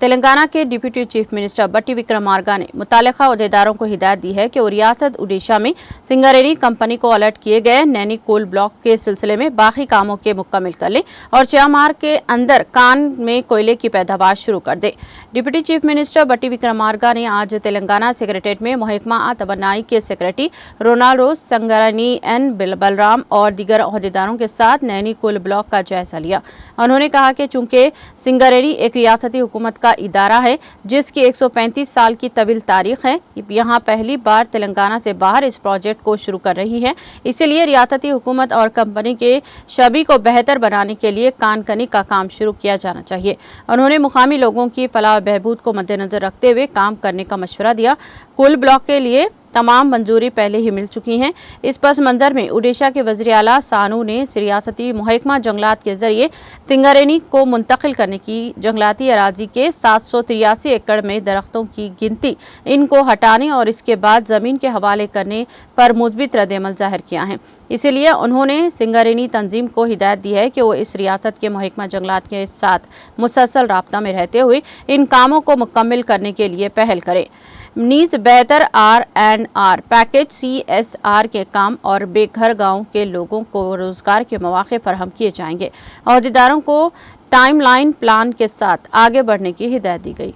तेलंगाना के deputy chief minister Bhatti Vikramarka ने मुतालिका अहदेदारों को हिदायत दी है कि वो रियासत उड़ीसा में सिंगरेनी कंपनी को अलर्ट किए गए नैनी कोल ब्लॉक के सिलसिले में बाकी कामों के मुकम्मल कर ले और 6 माह के अंदर कान में कोयले की पैदावार शुरू कर दे। Deputy chief minister Bhatti Vikramarka ने आज तेलंगाना सेक्रेटेरिएट में महकमा तवन्नाई के secretary Ronaldo Singareni N Balaram और दीगर अहदेदारों के साथ नैनी कोल ब्लॉक का जायजा लिया। उन्होंने कहा कि चूंकि सिंगरेनी एक रियासती हुकूमत का इदारा है जिसकी 135 साल की तवील तारीख है, यहाँ पहली बार तेलंगाना से बाहर इस प्रोजेक्ट को शुरू कर रही है, इसलिए रियासती हुकूमत और कंपनी के छवि को बेहतर बनाने के लिए कानकनी का काम शुरू किया जाना चाहिए। उन्होंने मुकामी लोगों की फलाह बहबूद को मद्देनजर रखते हुए काम करने का मशवरा दिया। कोल ब्लॉक के लिए तमाम मंजूरी पहले ही मिल चुकी हैं। इस पस मंजर में उड़ीसा के वज़ीर आला सानू ने रियासती महकमा जंगलात के जरिए सिंगरेनी को मुंतकिल करने की जंगलाती अराजी के 783 एकड़ में दरख्तों की गिनती, इनको हटाने और इसके बाद जमीन के हवाले करने पर मुस्बित रद्द-ए-अमल जाहिर किया है। इसीलिए उन्होंने सिंगरेनी तंजीम को हिदायत दी है कि वो इस रियासत के महकमा जंगलात के साथ मुसलसल राब्ता में रहते हुए इन कामों को मुकम्मल करने के लिए पहल करें। नीज बेहतर R&R पैकेज CSR के काम और बेघर गांव के लोगों को रोजगार के मौके फराहम किए जाएंगे। अहदेदारों को टाइमलाइन प्लान के साथ आगे बढ़ने की हिदायत दी गई।